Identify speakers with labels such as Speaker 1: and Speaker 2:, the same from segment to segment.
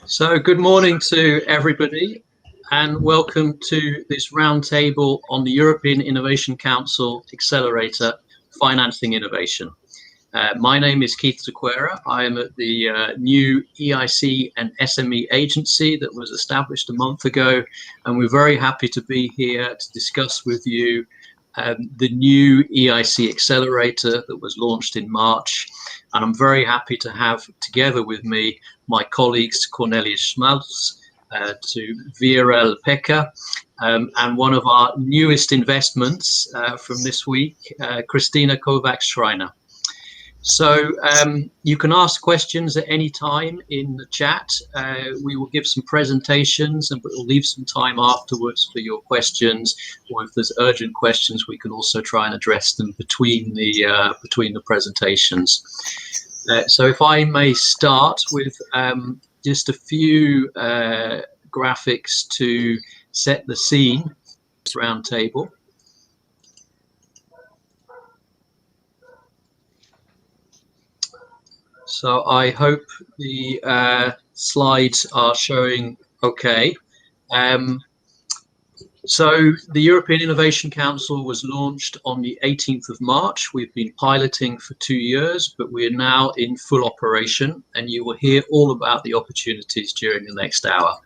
Speaker 1: So good morning to everybody and welcome to this roundtable on the European Innovation Council Accelerator Financing Innovation. My name is Sequeira. I am at the new EIC and SME agency that was established a month ago, and we're very happy to be here to discuss with you the new EIC Accelerator that was launched in March. And I'm very happy to have together with me my colleagues Cornelius Schmaltz, to Viorel Peca, and one of our newest investments from this week, Krisztina Kovacs-Schreiner. So you can ask questions at any time in the chat. We will give some presentations and we'll leave some time afterwards for your questions, or if there's urgent questions, we can also try and address them between the presentations. So if I may start with just a few graphics to set the scene, this roundtable. So I hope the slides are showing okay. So the European Innovation Council was launched on the 18th of March. We've been piloting for 2 years, but we're now in full operation, and you will hear all about the opportunities during the next hour.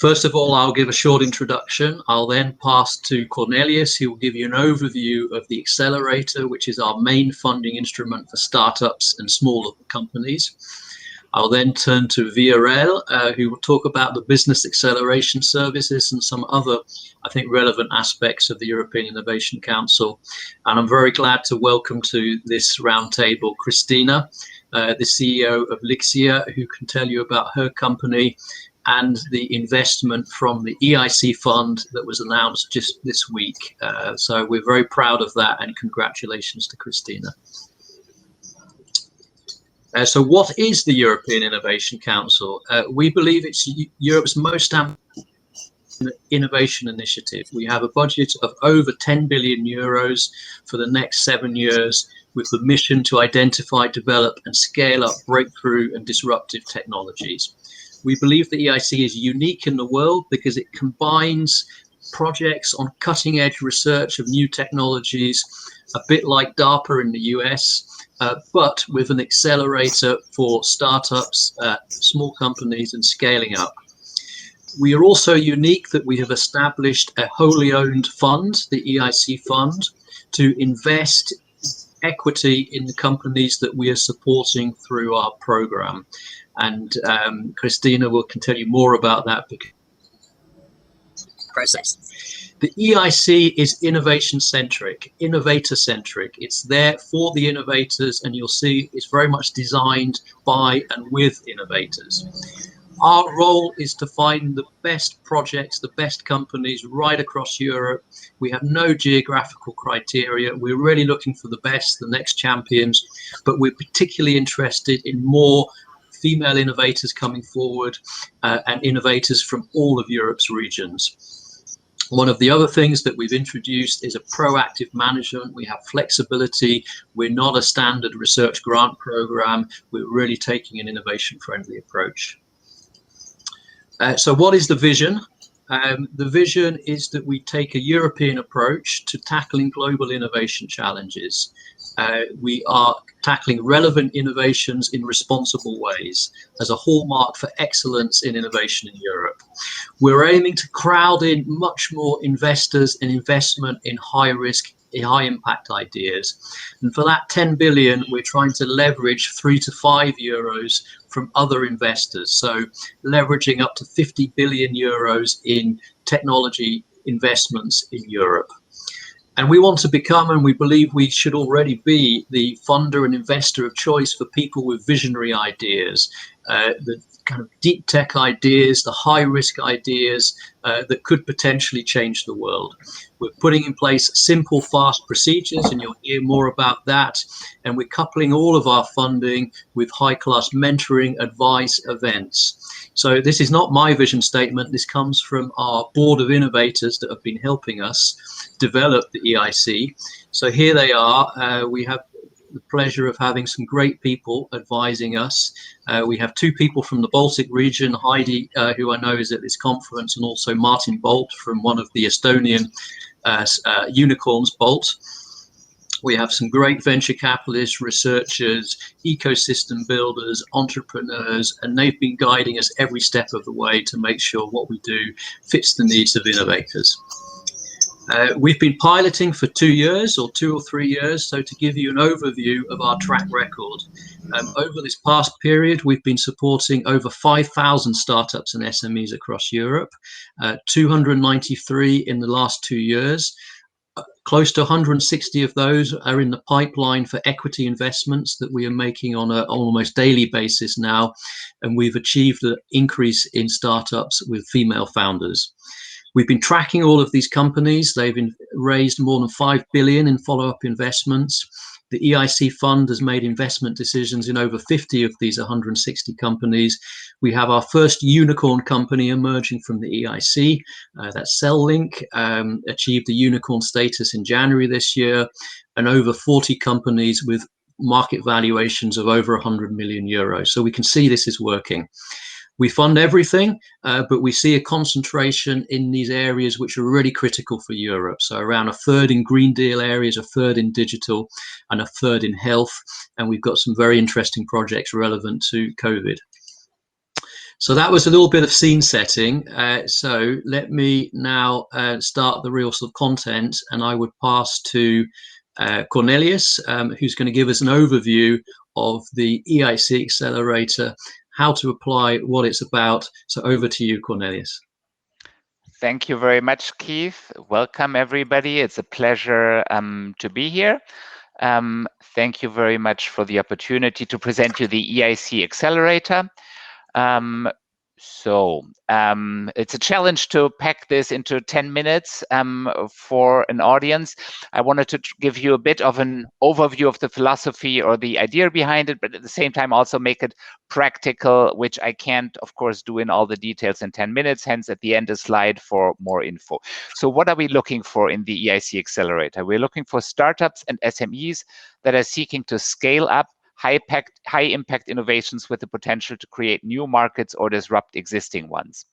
Speaker 1: First of all, I'll give a short introduction. I'll then pass to Cornelius, who will give you an overview of the Accelerator, which is our main funding instrument for startups and smaller companies. I'll then turn to Viorel, who will talk about the business acceleration services and some other, I think, relevant aspects of the European Innovation Council. And I'm very glad to welcome to this roundtable Krisztina, the CEO of Lixia, who can tell you about her company and the investment from the EIC fund that was announced just this week. So we're very proud of that, and congratulations to Krisztina. So what is the European Innovation Council? We believe it's Europe's most ambitious innovation initiative. We have a budget of over 10 billion euros for the next 7 years, with the mission to identify, develop and scale up breakthrough and disruptive technologies. We believe the EIC is unique in the world because it combines projects on cutting edge research of new technologies, a bit like DARPA in the US, but with an accelerator for startups, small companies and scaling up. We are also unique that we have established a wholly owned fund, the EIC fund, to invest equity in the companies that we are supporting through our program. And Krisztina can tell you more about that process. The EIC is innovation-centric, innovator-centric. It's there for the innovators, and you'll see it's very much designed by and with innovators. Our role is to find the best projects, the best companies right across Europe. We have no geographical criteria. We're really looking for the best, the next champions, but we're particularly interested in more female innovators coming forward and innovators from all of Europe's regions. One of the other things that we've introduced is a proactive management. We have flexibility. We're not a standard research grant program. We're really taking an innovation-friendly approach. So what is the vision? The vision is that we take a European approach to tackling global innovation challenges. We are tackling relevant innovations in responsible ways as a hallmark for excellence in innovation in Europe. We're aiming to crowd in much more investors and investment in high risk, high impact ideas. And for that 10 billion, we're trying to leverage 3 to 5 euros from other investors. So leveraging up to 50 billion euros in technology investments in Europe. And we want to become, and we believe we should already be, the funder and investor of choice for people with visionary ideas, the kind of deep tech ideas, the high risk ideas that could potentially change the world. We're putting in place simple, fast procedures, and you'll hear more about that. And we're coupling all of our funding with high-class mentoring, advice, events. So this is not my vision statement. This comes from our board of innovators that have been helping us develop the EIC. So here they are. We have the pleasure of having some great people advising us. We have two people from the Baltic region, Heidi, who I know is at this conference, and also Martin Bolt from one of the Estonian unicorns, Bolt. We have some great venture capitalists, researchers, ecosystem builders, entrepreneurs, and they've been guiding us every step of the way to make sure what we do fits the needs of innovators. We've been piloting for 2 years or 2 or 3 years. So to give you an overview of our track record, over this past period, we've been supporting over 5,000 startups and SMEs across Europe, 293 in the last 2 years. Close to 160 of those are in the pipeline for equity investments that we are making on an almost daily basis now. And we've achieved an increase in startups with female founders. We've been tracking all of these companies. They've raised more than 5 billion in follow-up investments. The EIC fund has made investment decisions in over 50 of these 160 companies. We have our first unicorn company emerging from the EIC, that's CellLink, achieved the unicorn status in January this year, and over 40 companies with market valuations of over 100 million euros. So we can see this is working. We fund everything, but we see a concentration in these areas which are really critical for Europe. So around a third in Green Deal areas, a third in digital, and a third in health. And we've got some very interesting projects relevant to COVID. So that was a little bit of scene setting. So let me now start the real sort of content, and I would pass to Cornelius, who's going to give us an overview of the EIC Accelerator, how to apply, what it's about. So over to you, Cornelius.
Speaker 2: Thank you very much, Keith. Welcome, everybody. It's a pleasure to be here. Thank you very much for the opportunity to present you the EIC Accelerator. It's a challenge to pack this into 10 minutes for an audience. I wanted to give you a bit of an overview of the philosophy or the idea behind it, but at the same time also make it practical, which I can't, of course, do in all the details in 10 minutes, hence at the end a slide for more info. So what are we looking for in the EIC Accelerator? We're looking for startups and SMEs that are seeking to scale up high impact innovations with the potential to create new markets or disrupt existing ones.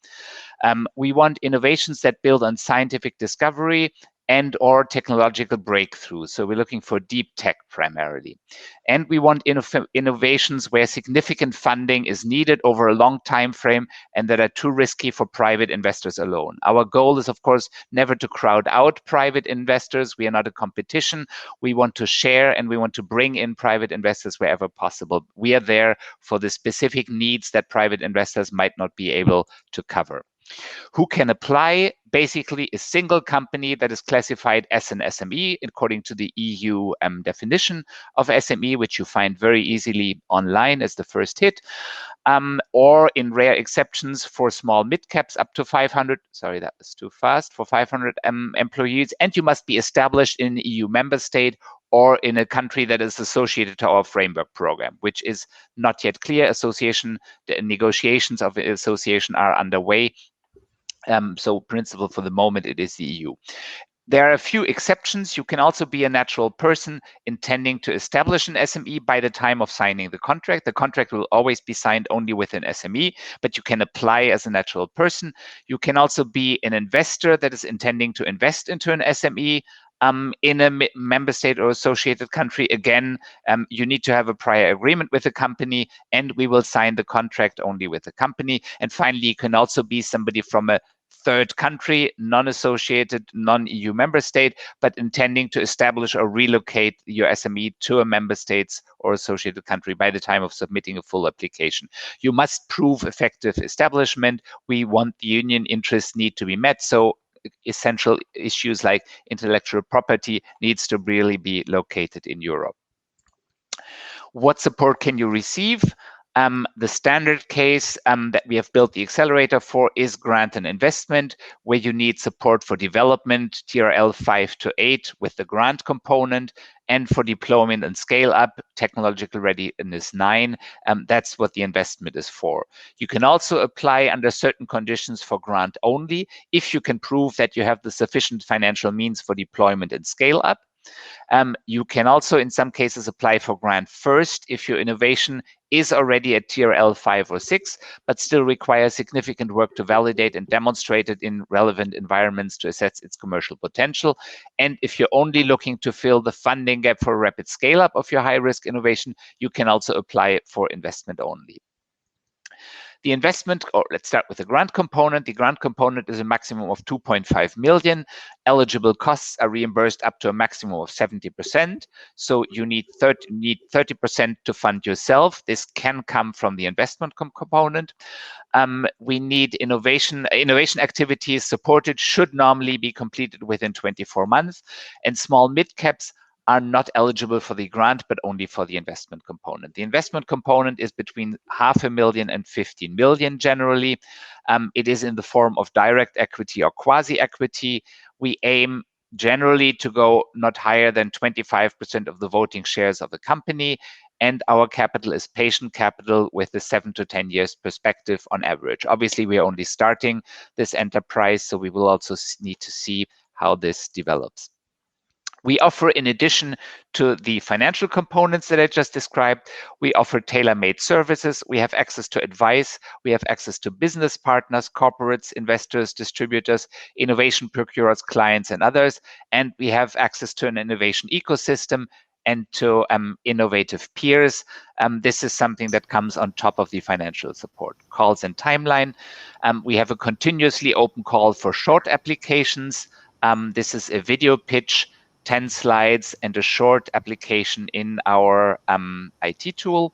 Speaker 2: We want innovations that build on scientific discovery and or technological breakthroughs. So we're looking for deep tech primarily. And we want innovations where significant funding is needed over a long time frame and that are too risky for private investors alone. Our goal is, of course, never to crowd out private investors. We are not a competition. We want to share and we want to bring in private investors wherever possible. We are there for the specific needs that private investors might not be able to cover. Who can apply? Basically, a single company that is classified as an SME according to the EU definition of SME, which you find very easily online as the first hit, or in rare exceptions for small mid-caps up to 500, sorry, that was too fast, for 500 employees, and you must be established in an EU member state or in a country that is associated to our framework program, which is not yet clear. The negotiations of the association are underway. So principle for the moment, it is the EU. There are a few exceptions. You can also be a natural person intending to establish an SME by the time of signing the contract. The contract will always be signed only with an SME, but you can apply as a natural person. You can also be an investor that is intending to invest into an SME in a member state or associated country. Again, you need to have a prior agreement with the company, and we will sign the contract only with the company. And finally, you can also be somebody from a third country, non-associated, non-EU member state, but intending to establish or relocate your SME to a member state or associated country by the time of submitting a full application. You must prove effective establishment. We want the union interests need to be met. So essential issues like intellectual property needs to really be located in Europe. What support can you receive? The standard case that we have built the accelerator for is grant and investment, where you need support for development, TRL 5 to 8 with the grant component, and for deployment and scale up, technological readiness 9. That's what the investment is for. You can also apply under certain conditions for grant only if you can prove that you have the sufficient financial means for deployment and scale up. You can also, in some cases, apply for grant first if your innovation is already at tier L5 or 6, but still requires significant work to validate and demonstrate it in relevant environments to assess its commercial potential. And if you're only looking to fill the funding gap for a rapid scale-up of your high-risk innovation, you can also apply for investment only. The investment, or let's start with the grant component. The grant component is a maximum of 2.5 million. Eligible costs are reimbursed up to a maximum of 70%. So you need 30% to fund yourself. This can come from the investment component. We need innovation activities supported should normally be completed within 24 months, and small mid-caps are not eligible for the grant, but only for the investment component. The investment component is between 500,000 and 15 million generally. It is in the form of direct equity or quasi-equity. We aim generally to go not higher than 25% of the voting shares of the company, and our capital is patient capital with a 7 to 10 years perspective on average. Obviously, we are only starting this enterprise, so we will also need to see how this develops. We offer, in addition to the financial components that I just described, we offer tailor-made services. We have access to advice. We have access to business partners, corporates, investors, distributors, innovation procurers, clients, and others. And we have access to an innovation ecosystem and to innovative peers. This is something that comes on top of the financial support. Calls and timeline. We have a continuously open call for short applications. This is a video pitch, 10 slides and a short application in our IT tool.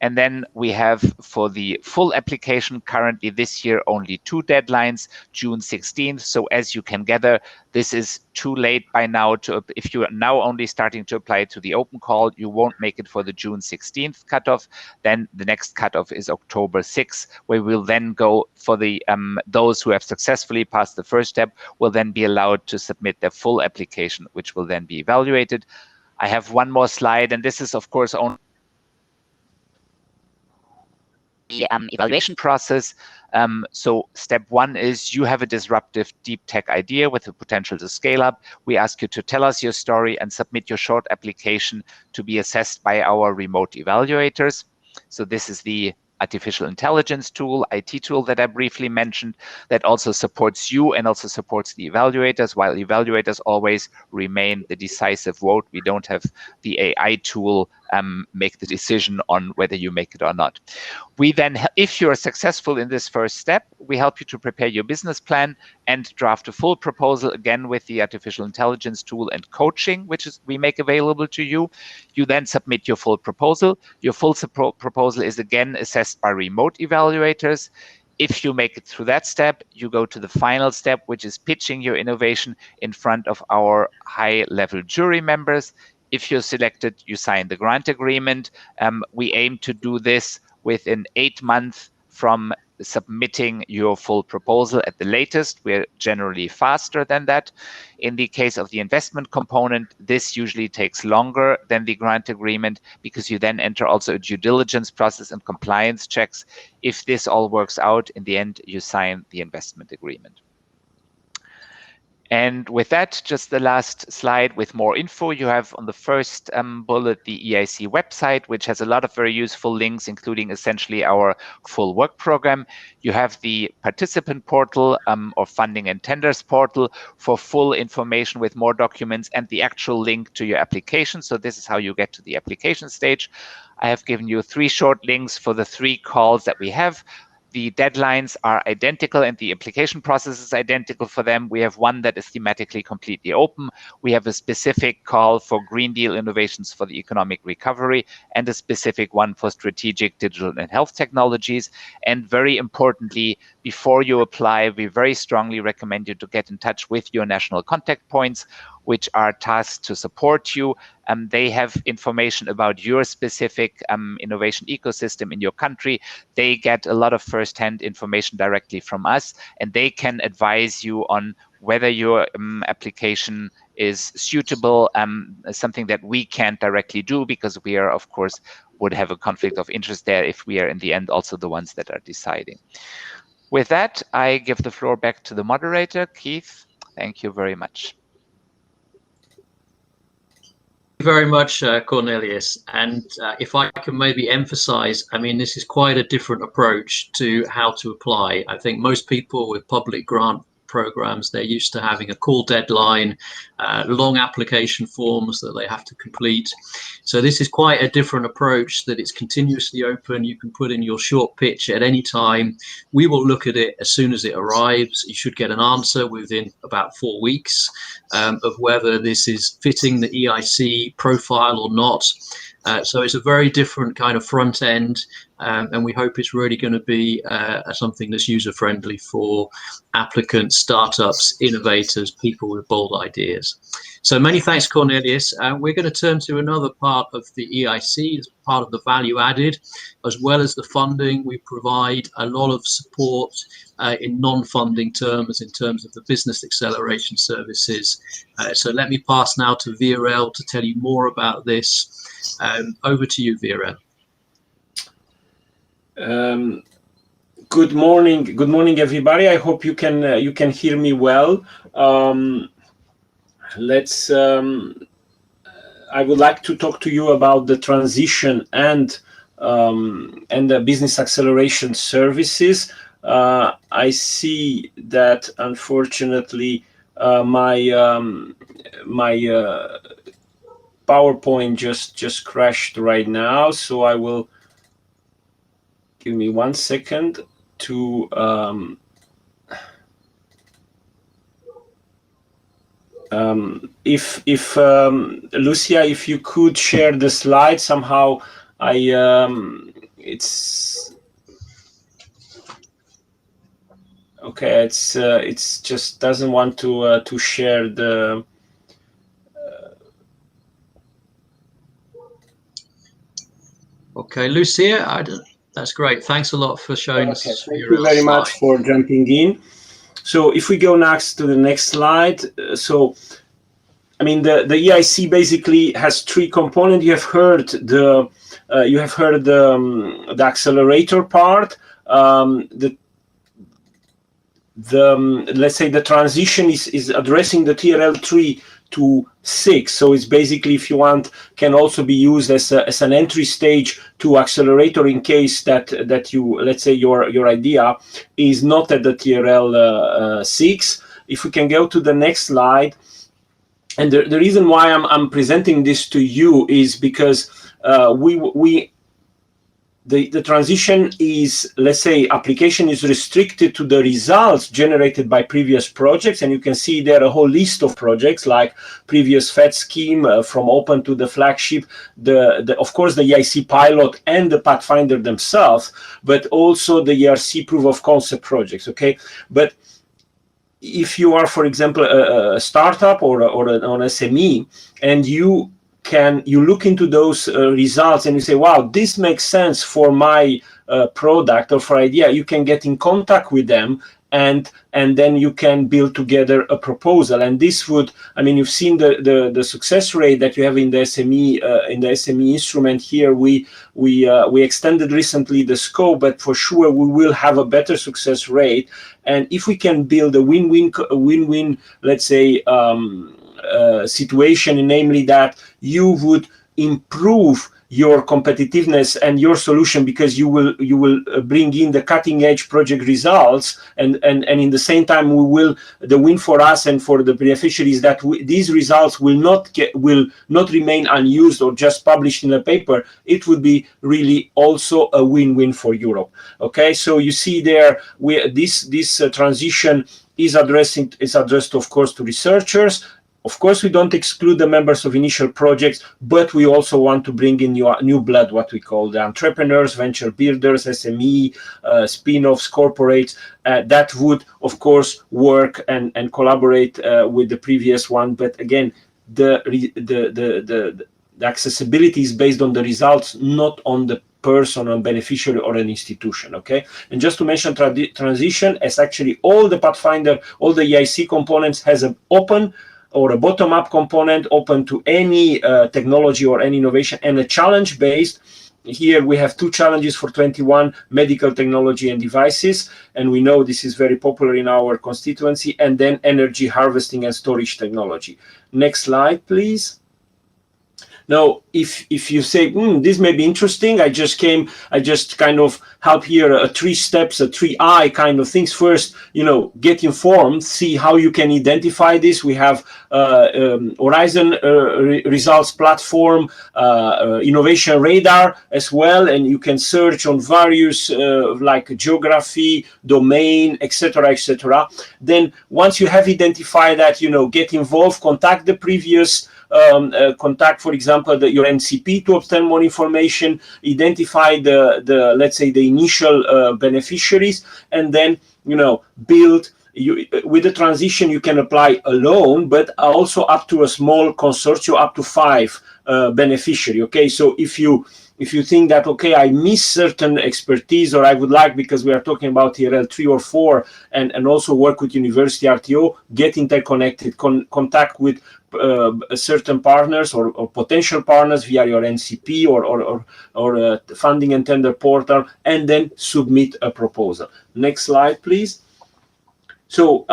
Speaker 2: And then we have, for the full application, currently this year only 2 deadlines, June 16th. So as you can gather, this is too late by now. If you are now only starting to apply to the open call, you won't make it for the June 16th cutoff. Then the next cutoff is October 6th, where we'll then go for the those who have successfully passed the first step will then be allowed to submit their full application, which will then be evaluated. I have one more slide, and this is, of course, only the evaluation process. So step 1 is you have a disruptive deep tech idea with the potential to scale up. We ask you to tell us your story and submit your short application to be assessed by our remote evaluators. So this is the artificial intelligence tool, IT tool that I briefly mentioned, that also supports you and also supports the evaluators, while evaluators always remain the decisive vote. We don't have the AI tool make the decision on whether you make it or not. We then, if you're successful in this first step, we help you to prepare your business plan and draft a full proposal, again with the artificial intelligence tool and coaching, which is we make available to you. You then submit your full proposal. Your full proposal is again assessed by remote evaluators. If you make it through that step, you go to the final step, which is pitching your innovation in front of our high-level jury members. If you're selected, you sign the grant agreement. We aim to do this within 8 months from submitting your full proposal at the latest. We're generally faster than that. In the case of the investment component, this usually takes longer than the grant agreement because you then enter also a due diligence process and compliance checks. If this all works out, in the end, you sign the investment agreement. And with that, just the last slide with more info. You have on the first bullet the EIC website, which has a lot of very useful links, including essentially our full work program. You have the participant portal or funding and tenders portal for full information with more documents and the actual link to your application. So this is how you get to the application stage. I have given you 3 short links for the 3 calls that we have. The deadlines are identical and the application process is identical for them. We have one that is thematically completely open. We have a specific call for Green Deal innovations for the economic recovery and a specific one for strategic digital and health technologies. And very importantly, before you apply, we very strongly recommend you to get in touch with your national contact points, which are tasked to support you. They have information about your specific innovation ecosystem in your country. They get a lot of first-hand information directly from us, and they can advise you on whether your application is suitable, something that we can't directly do because we are, of course, would have a conflict of interest there if we are in the end also the ones that are deciding. With that, I give the floor back to the moderator, Keith. Thank you very much.
Speaker 1: very much, Cornelius. And if I can maybe emphasize, I mean, this is quite a different approach to how to apply. I think most people with public grant programs, they're used to having a call deadline, long application forms that they have to complete. So this is quite a different approach, that it's continuously open. You can put in your short pitch at any time. We will look at it as soon as it arrives. You should get an answer within about 4 weeks of whether this is fitting the EIC profile or not. So it's a very different kind of front end, and we hope it's really going to be something that's user-friendly for applicants, startups, innovators, people with bold ideas. So many thanks, Cornelius. We're going to turn to another part of the EIC, as part of the value added, as well as the funding. We provide a lot of support in non-funding terms, in terms of the business acceleration services. So let me pass now to Viorel to tell you more about this. Over to you, Viorel.
Speaker 3: Good morning, everybody. I hope you can hear me well. I would like to talk to you about the transition and the business acceleration services. I see that unfortunately my PowerPoint just crashed right now, so I will give me 1 second to if Lixia, if you could share the slide somehow. It's okay. It's just doesn't want to share the.
Speaker 1: Okay, Lixia, that's great. Thanks a lot for showing us.
Speaker 3: Thank you very much for jumping in. So if we go next to the next slide, so I mean the EIC basically has 3 components. You have heard the accelerator part. Let's say the transition is addressing the TRL 3 to 6. So it's basically, if you want, can also be used as an entry stage to accelerator in case that you, let's say your idea is not at the TRL 6. If we can go to the next slide. And the reason why I'm presenting this to you is because the transition is, let's say, application is restricted to the results generated by previous projects, and you can see there a whole list of projects like previous FED scheme from open to the flagship, of course the EIC pilot and the Pathfinder themselves, but also the ERC proof of concept projects. Okay, but if you are, for example, a startup or an SME, and you look into those results and you say, wow, this makes sense for my product or for idea, you can get in contact with them, and then you can build together a proposal. And this would, I mean, you've seen the success rate that you have in the SME instrument here. We extended recently the scope, but for sure we will have a better success rate. And if we can build a win-win, let's say, situation, namely that you would improve your competitiveness and your solution because you will bring in the cutting edge project results, and in the same time the win for us and for the beneficiaries that these results will not remain unused or just published in a paper. It would be really also a win-win for Europe. Okay, so you see there this transition is addressed of course to researchers. Of course, we don't exclude the members of initial projects, but we also want to bring in new blood, what we call the entrepreneurs, venture builders, SME, spin-offs, corporates, that would, of course, work and collaborate with the previous one. But again, the accessibility is based on the results, not on the person or beneficiary or an institution. Okay, and just to mention transition, as actually all the Pathfinder, all the EIC components has an open or a bottom-up component open to any technology or any innovation, and a challenge-based. Here we have 2 challenges for 21, medical technology and devices, and we know this is very popular in our constituency, and then energy harvesting and storage technology. Next slide, please. Now, if you say, this may be interesting, I just kind of help here a 3 steps, a 3I kind of things. First, get informed, see how you can identify this. We have Horizon results platform, innovation radar as well, and you can search on various like geography, domain, etc., etc. Then once you have identified that, get involved, contact the previous contact, for example, your NCP to obtain more information, identify the let's say the initial beneficiaries, and then build. With the transition, you can apply alone, but also up to a small consortium, up to 5 beneficiary. Okay, so if you think that, okay, I miss certain expertise, or I would like, because we are talking about ERL 3 or 4, and also work with university RTO, get interconnected, contact with certain partners or potential partners via your NCP or funding and tender portal, and then submit a proposal. Next slide, please. So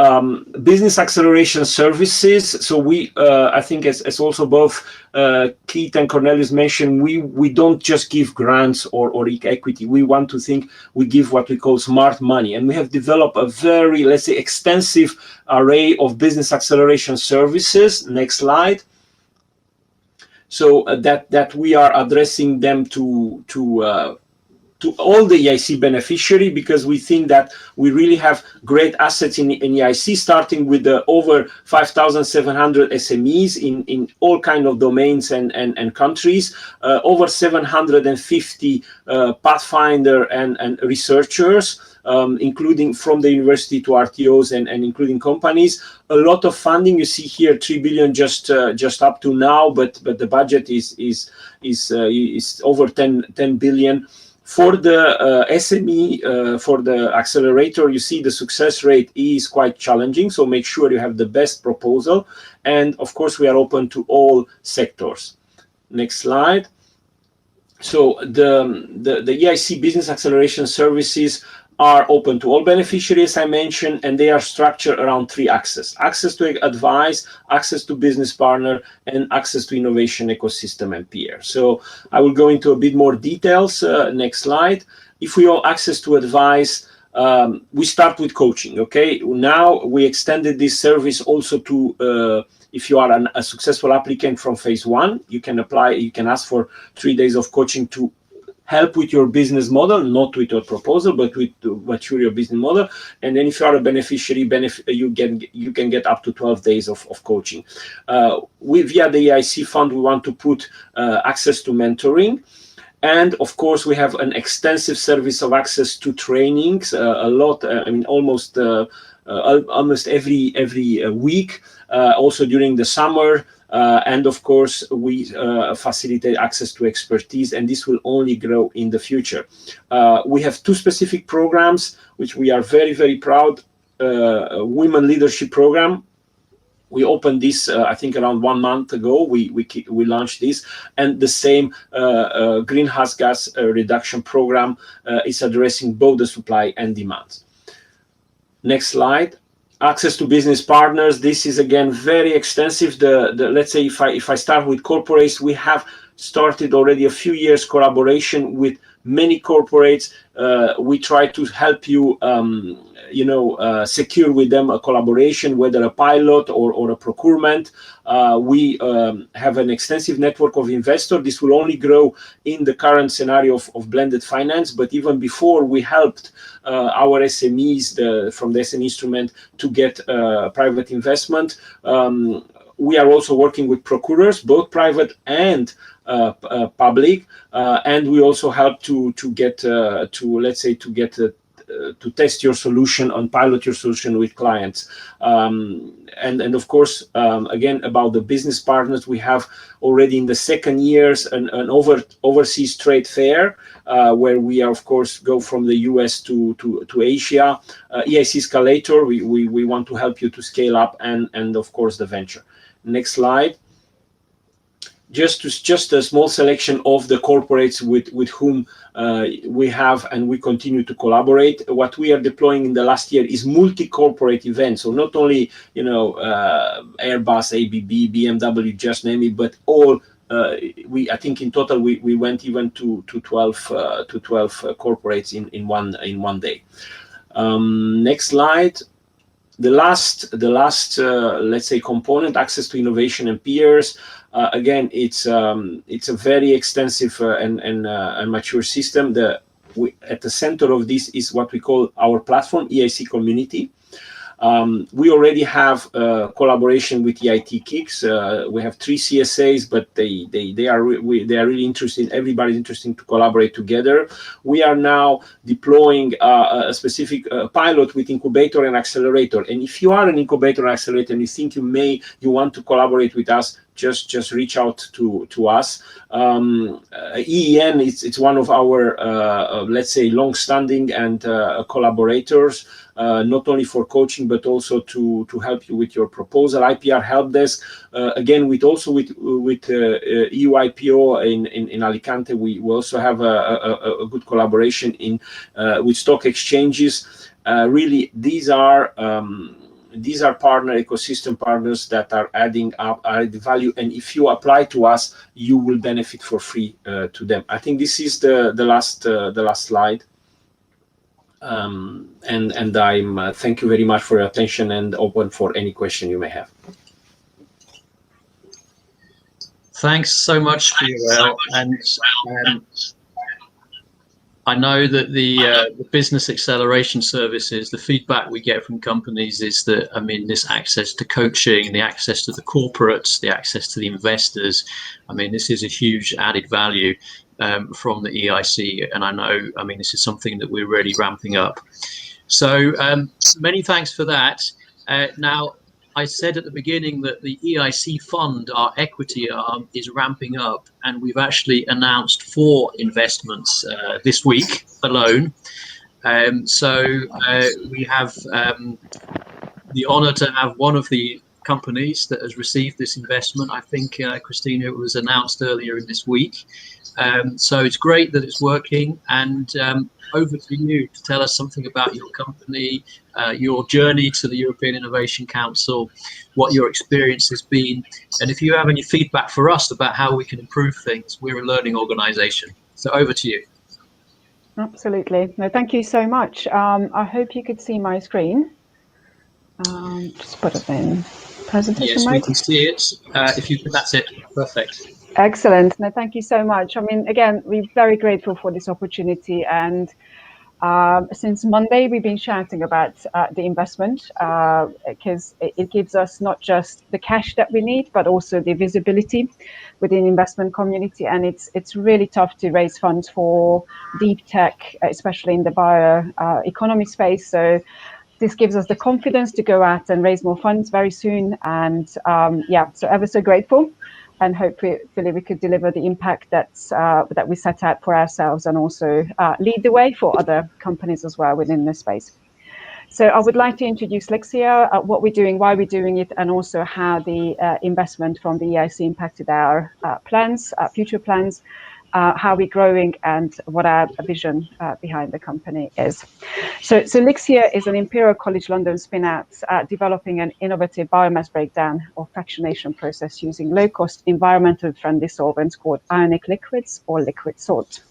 Speaker 3: business acceleration services. So we, I think, as also both Keith and Cornelius mentioned, we don't just give grants or equity. We want to think we give what we call smart money, and we have developed a very, let's say, extensive array of business acceleration services. Next slide. So that we are addressing them to all the EIC beneficiary, because we think that we really have great assets in EIC, starting with the over 5,700 SMEs in all kind of domains and countries, over 750 Pathfinder and researchers, including from the university to RTOs and including companies. A lot of funding. You see here 3 billion just up to now, but the budget is over 10 billion. For the SME, for the accelerator, you see the success rate is quite challenging, so make sure you have the best proposal. And of course, we are open to all sectors. Next slide. So the EIC Business Acceleration Services are open to all beneficiaries, I mentioned, and they are structured around 3 axes: access to advice, access to business partner, and access to innovation ecosystem and peer. So I will go into a bit more details. Next slide. If we have access to advice, we start with coaching. Okay, now we extended this service also to if you are a successful applicant from phase 1, you can apply, you can ask for 3 days of coaching to help with your business model, not with your proposal, but with mature your business model. And then if you are a beneficiary, you can get up to 12 days of coaching. Via the EIC fund, we want to put access to mentoring. And of course, we have an extensive service of access to trainings, a lot, I mean, almost every week, also during the summer. And of course, we facilitate access to expertise, and this will only grow in the future. We have 2 specific programs, which we are very, very proud. Women Leadership Program. We opened this, I think, around 1 month ago. We launched this, and the same greenhouse gas reduction program is addressing both the supply and demand. Next slide. Access to business partners. This is again very extensive. Let's say if I start with corporates, we have started already a few years collaboration with many corporates. We try to help you, secure with them a collaboration, whether a pilot or a procurement. We have an extensive network of investors. This will only grow in the current scenario of blended finance, but even before, we helped our SMEs from the SME instrument to get private investment. We are also working with procurers, both private and public, and we also help to test your solution and pilot your solution with clients. And of course, again, about the business partners, we have already in the second years an overseas trade fair, where we are, of course, go from the US to Asia. EIC Accelerator, we want to help you to scale up, and of course the venture. Next slide. Just a small selection of the corporates with whom we have and we continue to collaborate. What we are deploying in the last year is multi-corporate events. So not only Airbus, ABB, BMW, just name it, but all I think in total we went even to 12 corporates in one day. Next slide. The last let's say component, access to innovation and peers. Again, it's a very extensive and mature system. At the center of this is what we call our platform, EIC community. We already have collaboration with EIT Kicks. We have 3 CSAs, but they are really interested. Everybody's interested to collaborate together. We are now deploying a specific pilot with incubator and accelerator. And if you are an incubator and accelerator and you think you want to collaborate with us, just reach out to us. EEN, it's one of our let's say long-standing and collaborators. Not only for coaching, but also to help you with your proposal. IPR help desk, again, with EUIPO in Alicante. We also have a good collaboration with stock exchanges. Really, these are ecosystem partners that are adding up added value. And if you apply to us, you will benefit for free to them. I think this is the last slide. And I'm thank you very much for your attention and open for any question you may have.
Speaker 1: Thanks so much, Viorel. And I know that the business acceleration services, the feedback we get from companies is that, I mean, this access to coaching, the access to the corporates, the access to the investors, I mean, this is a huge added value from the EIC, and I know, I mean, this is something that we're really ramping up. So many thanks for that. Now, I said at the beginning that the EIC fund, our equity arm, is ramping up, and we've actually announced 4 investments this week alone. So we have the honor to have one of the companies that has received this investment. I think, Krisztina, it was announced earlier in this week. So it's great that it's working, and over to you to tell us something about your company, your journey to the European Innovation Council, what your experience has been, and if you have any feedback for us about how we can improve things. We're a learning organization. So over to you.
Speaker 4: Absolutely. No, thank you so much. I hope you could see my screen. Just put it in presentation
Speaker 1: Yes,
Speaker 4: mode.
Speaker 1: we can see it. If you could, that's it. Perfect.
Speaker 4: Excellent. No, thank you so much. I mean, again, we're very grateful for this opportunity. And since Monday, we've been shouting about the investment because it gives us not just the cash that we need, but also the visibility within the investment community. And it's really tough to raise funds for deep tech, especially in the bioeconomy space. So this gives us the confidence to go out and raise more funds very soon. And yeah, so ever so grateful. And hopefully we could deliver the impact that we set out for ourselves, and also lead the way for other companies as well within this space. So I would like to introduce Lixia, what we're doing, why we're doing it, and also how the investment from the EIC impacted our plans, future plans, how we're growing, and what our vision behind the company is. So Lixia is an Imperial College London spin-out developing an innovative biomass breakdown or fractionation process using low-cost, environmentally friendly solvents called ionic liquids or liquid salt.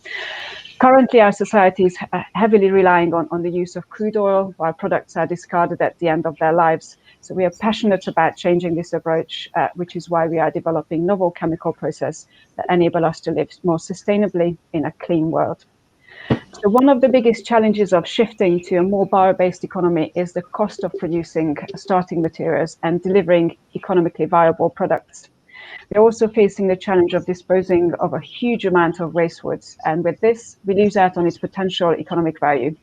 Speaker 4: Currently, our society is heavily relying on the use of crude oil, while products are discarded at the end of their lives. So we are passionate about changing this approach, which is why we are developing novel chemical processes that enable us to live more sustainably in a clean world. So one of the biggest challenges of shifting to a more bio-based economy is the cost of producing starting materials and delivering economically viable products. We're also facing the challenge of disposing of a huge amount of wastewoods, and with this, we lose out on its potential economic value.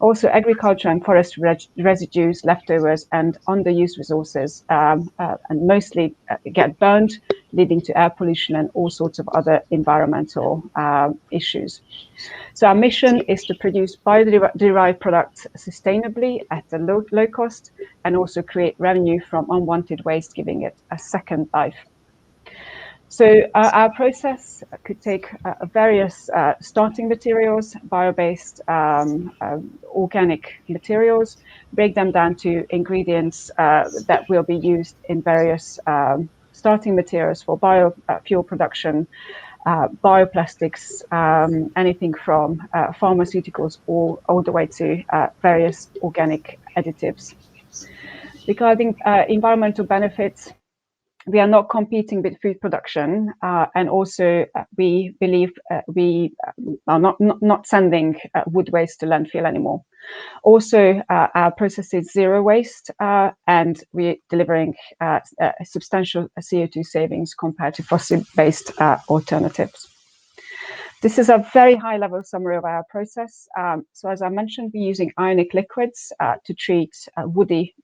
Speaker 4: Also, agriculture and forest residues, leftovers, and underused resources, and mostly get burned, leading to air pollution and all sorts of other environmental issues. So our mission is to produce bio-derived products sustainably at a low cost, and also create revenue from unwanted waste, giving it a second life. So our process could take various starting materials, bio-based organic materials, break them down to ingredients that will be used in various starting materials for biofuel production, bioplastics, anything from pharmaceuticals all the way to various organic additives. Regarding environmental benefits, we are not competing with food production, and also we believe we are not sending wood waste to landfill anymore. Also, our process is zero waste, and we're delivering substantial CO2 savings compared to fossil-based alternatives. This is a very high-level summary of our process. So as I mentioned, we're using ionic liquids to treat woody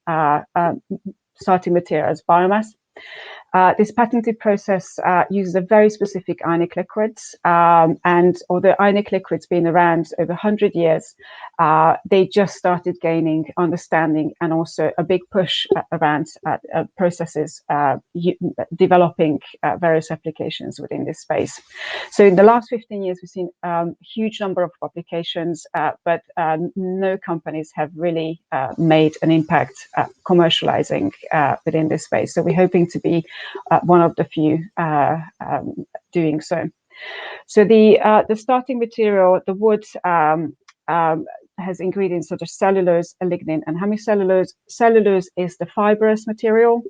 Speaker 4: starting material as biomass. This patented process uses a very specific ionic liquids, and although ionic liquids been around over 100 years, they just started gaining understanding and also a big push around processes developing various applications within this space. So in the last 15 years, we've seen a huge number of applications, but no companies have really made an impact commercializing within this space. So we're hoping to be one of the few doing so. So the starting material, the wood, has ingredients such as cellulose, lignin, and hemicellulose. Cellulose is the fibrous material.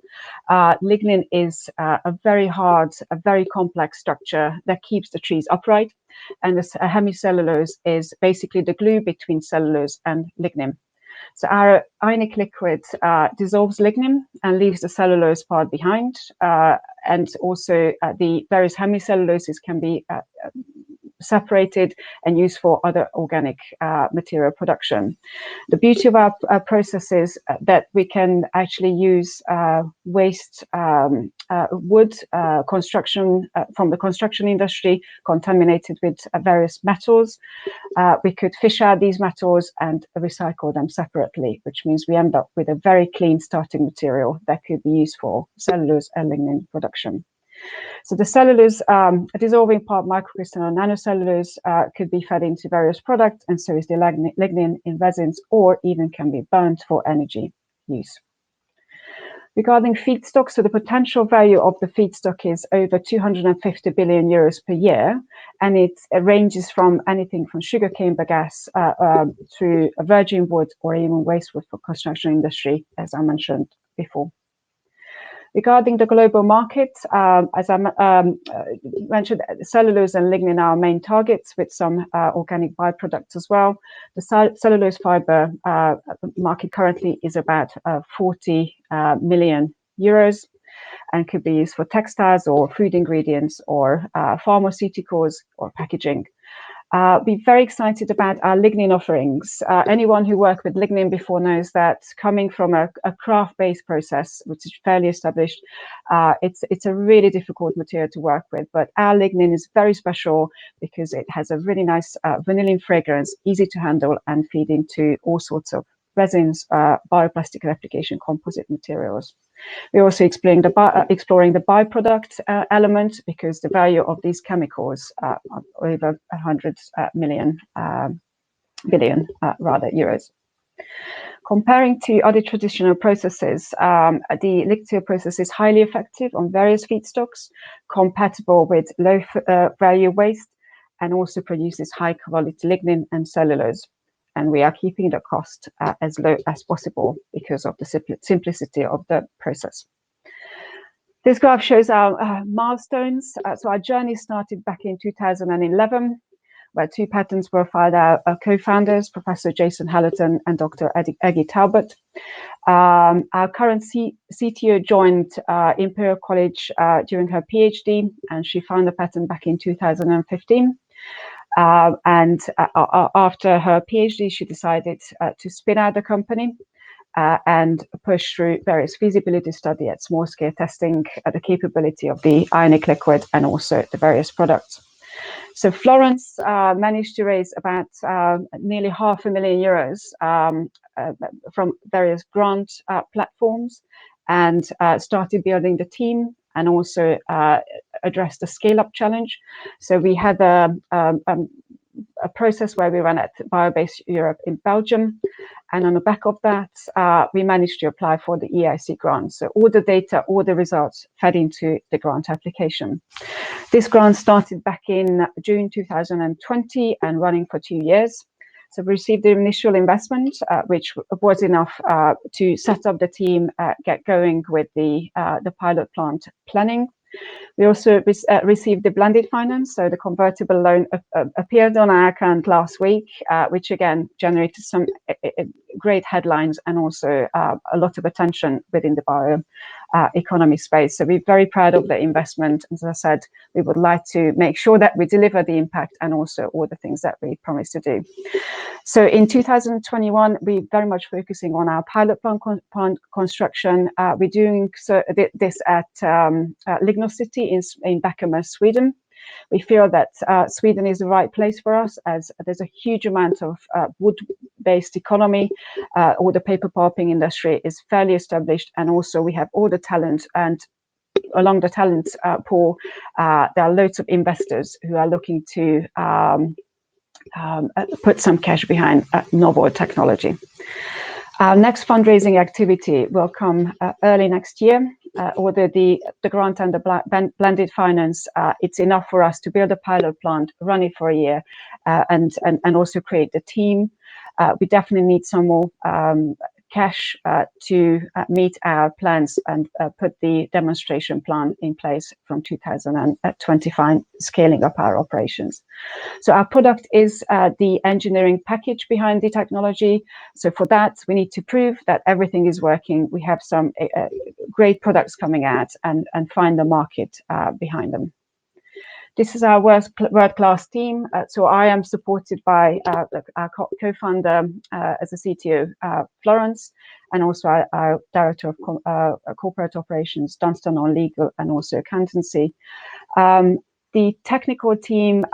Speaker 4: Lignin is a very hard, a very complex structure that keeps the trees upright. And this hemicellulose is basically the glue between cellulose and lignin. So our ionic liquid dissolves lignin and leaves the cellulose part behind, and also the various hemicelluloses can be separated and used for other organic material production. The beauty of our process is that we can actually use waste wood construction from the construction industry contaminated with various metals. We could fish out these metals and recycle them separately, which means we end up with a very clean starting material that could be used for cellulose and lignin production. So the cellulose, dissolving part, microcrystalline and nanocellulose, could be fed into various products, and so is the lignin in resins, or even can be burnt for energy use. Regarding feedstock, so the potential value of the feedstock is over 250 billion euros per year, and it ranges from anything from sugarcane bagasse through virgin wood or even waste wood for construction industry, as I mentioned before. Regarding the global market, as I mentioned, cellulose and lignin are our main targets, with some organic byproducts as well. The cellulose fiber market currently is about 40 million euros and could be used for textiles or food ingredients or pharmaceuticals or packaging. We're very excited about our lignin offerings. Anyone who worked with lignin before knows that coming from a craft-based process, which is fairly established, it's a really difficult material to work with. But our lignin is very special because it has a really nice vanillin fragrance, easy to handle, and feed into all sorts of resins, bioplastic application, composite materials. We're also exploring the byproduct element, because the value of these chemicals are over 100 billion euros. Comparing to other traditional processes, the Lixia process is highly effective on various feedstocks, compatible with low value waste, and also produces high quality lignin and cellulose. And we are keeping the cost as low as possible because of the simplicity of the process. This graph shows our milestones. So our journey started back in 2011, where 2 patents were filed. Our co-founders, Professor Jason Hallerton and Dr. Aggie Talbot. Our current CTO joined Imperial College during her PhD, and she found the patent back in 2015. And after her PhD, she decided to spin out the company and push through various feasibility study at small scale testing the capability of the ionic liquid and also the various products. So Florence managed to raise about nearly €500,000 from various grant platforms, and started building the team and also address the scale-up challenge. So we had a process where we ran at Biobase Europe in Belgium, And on the back of that, we managed to apply for the EIC grant. So all the data, all the results fed into the grant application. This grant started back in June 2020 and running for 2 years. So we received the initial investment, which was enough to set up the team, get going with the pilot plant planning. We also received the blended finance, so the convertible loan appeared on our account last week, which again generated some great headlines and also a lot of attention within the bioeconomy space. So we're very proud of the investment. As I said, we would like to make sure that we deliver the impact and also all the things that we promised to do. So in 2021, we're very much focusing on our pilot plant construction. We're doing this at Lixia in Peca, Sweden. We feel that Sweden is the right place for us, as there's a huge amount of wood-based economy. All the paper pulping industry is fairly established, and also we have all the talent, and along the talent pool, there are loads of investors who are looking to put some cash behind novel technology. Our next fundraising activity will come early next year. Although the grant and the blended finance, it's enough for us to build a pilot plant, run it for a year, and also create the team. We definitely need some more cash to meet our plans and put the demonstration plan in place from 2025, scaling up our operations. So our product is the engineering package behind the technology. So for that, we need to prove that everything is working. We have some great products coming out and find the market behind them. This is our world-class team. So I am supported by our co-founder as a CTO, Florence, and also our Director of Corporate Operations, Dunstan on Legal and also Accountancy. The technical team,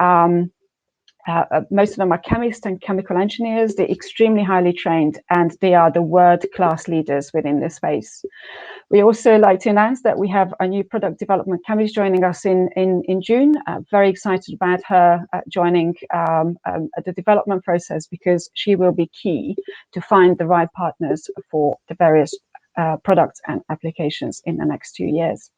Speaker 4: most of them are chemists and chemical engineers. They're extremely highly trained, and they are the world-class leaders within this space. We also like to announce that we have a new product development chemist joining us in June. Very excited about her joining the development process, because she will be key to find the right partners for the various products and applications in the next 2 years.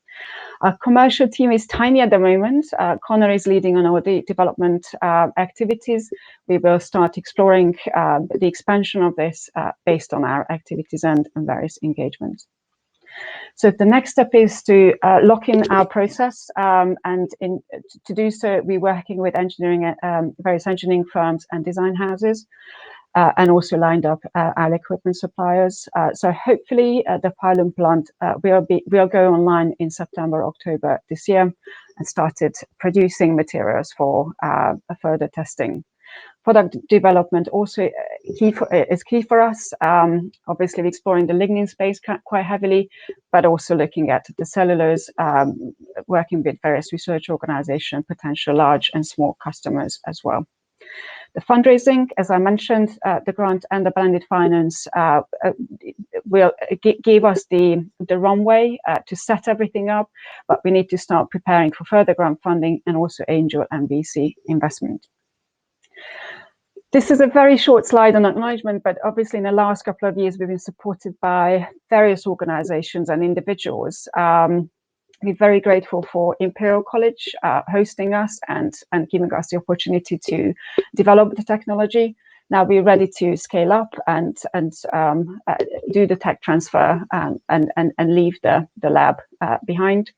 Speaker 4: Our commercial team is tiny at the moment. Connor is leading on all the development activities. We will start exploring the expansion of this based on our activities and various engagements. So the next step is to lock in our process, and to do so, we're working with various engineering firms and design houses, and also lined up our equipment suppliers. So hopefully the pilot plant will go online in September, October this year, and started producing materials for further testing. Product development also is key for us. Obviously, we're exploring the lignin space quite heavily, but also looking at the cellulose, working with various research organizations, potential large and small customers as well. The fundraising, as I mentioned, the grant and the blended finance will give us the runway to set everything up, but we need to start preparing for further grant funding and also angel and VC investment. This is a very short slide on acknowledgement, but obviously in the last couple of years, we've been supported by various organizations and individuals. We're very grateful for Imperial College hosting us and giving us the opportunity to develop the technology. Now we're ready to scale up and do the tech transfer and leave the lab behind.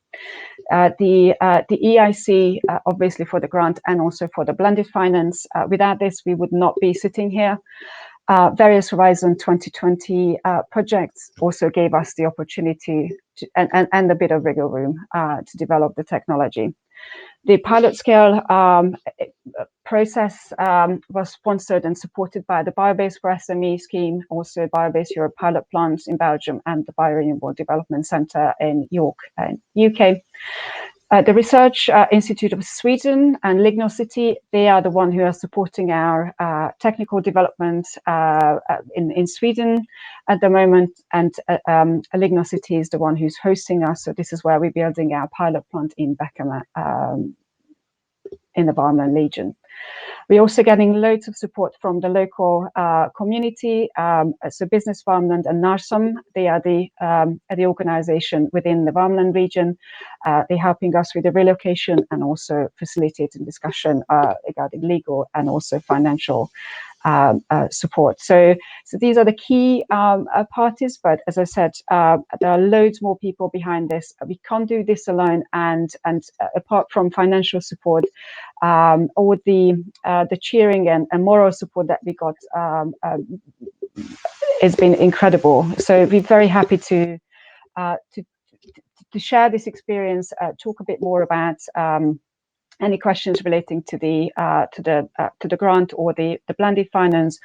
Speaker 4: The EIC, obviously for the grant and also for the blended finance. Without this, we would not be sitting here. Various Horizon 2020 projects also gave us the opportunity to, and a bit of wiggle room to develop the technology. The pilot scale process was sponsored and supported by the Biobase for SME scheme, also Biobase Europe pilot plants in Belgium and the Biorenewable Development Centre in York, UK. The Research Institute of Sweden and Lixia, they are the one who are supporting our technical development in Sweden at the moment, and Lixia is the one who's hosting us. So this is where we're building our pilot plant in Peca, in the Värmland region. We're also getting loads of support from the local community. So Business Värmland and NARSOM, they are the organization within the Värmland region. They're helping us with the relocation and also facilitating discussion regarding legal and also financial support. So these are the key parties, but as I said, there are loads more people behind this. We can't do this alone, and apart from financial support, all the cheering and moral support that we got has been incredible. So we're very happy to share this experience, talk a bit more about any questions relating to the grant or the blended finance,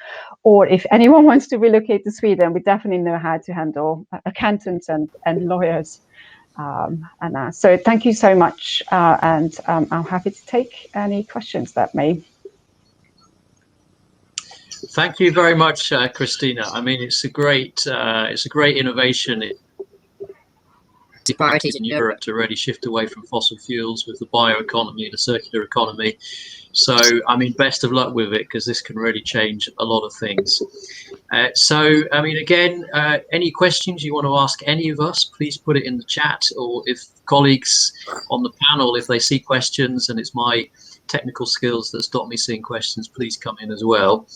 Speaker 4: or if anyone wants to relocate to Sweden, we definitely know how to handle accountants and lawyers. So thank you so much, and I'm happy to take any questions that may.
Speaker 1: Thank you very much, Krisztina. I mean, it's a great innovation. Priorities in Europe to really shift away from fossil fuels with the bioeconomy, the circular economy. So, I mean, best of luck with it, because this can really change a lot of things. So, I mean, again, any questions you want to ask any of us, please put it in the chat, or if colleagues on the panel, if they see questions and it's my technical skills that stop me seeing questions, please come in as well.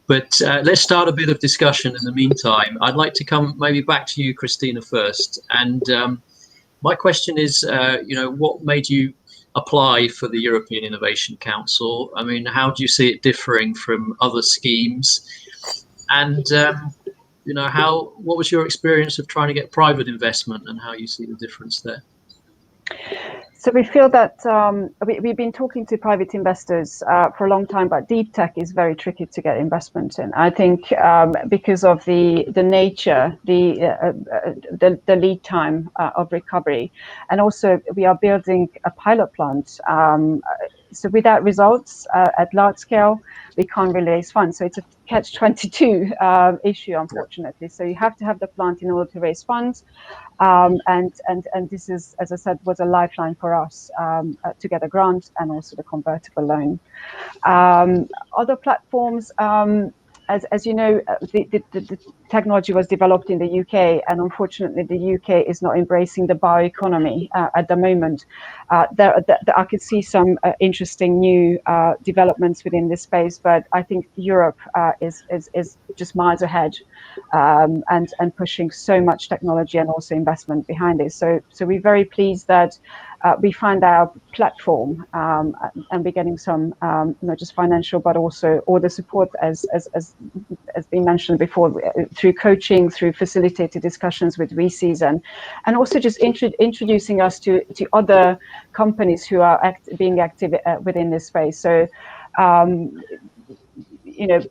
Speaker 1: But let's start a bit of discussion in the meantime. I'd like to come maybe back to you, Krisztina, first. And my question is, what made you apply for the European Innovation Council? I mean, how do you see it differing from other schemes? And, what was your experience of trying to get private investment, and how you see the difference there?
Speaker 4: So we feel that we've been talking to private investors for a long time, but deep tech is very tricky to get investment in. I think because of the nature, the lead time of recovery, and also we are building a pilot plant. So without results at large scale, we can't raise funds. So it's a catch-22 issue, unfortunately. So you have to have the plant in order to raise funds. And this is, as I said, was a lifeline for us to get a grant and also the convertible loan. Other platforms, as you know, the technology was developed in the UK, and unfortunately the UK is not embracing the bioeconomy at the moment. I could see some interesting new developments within this space, but I think Europe is just miles ahead and pushing so much technology and also investment behind it. So we're very pleased that we find our platform and we're getting some not just financial but also all the support as been mentioned before, through coaching, through facilitated discussions with VCs, and also just introducing us to other companies who are being active within this space. So